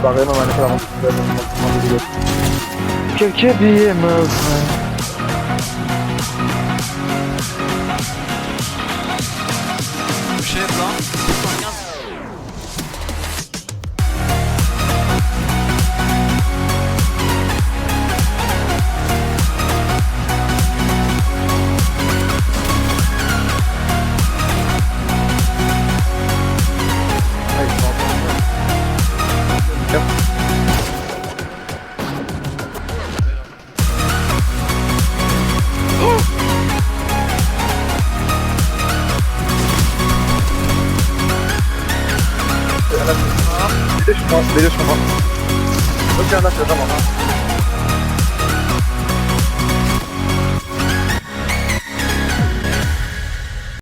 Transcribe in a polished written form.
Bakayım hemen ne kadar Kökebiğimiz. Bir şey lan. Manyak. Bir de şu bas, bir de şu bas. Çok yanlış ya, tamam ha.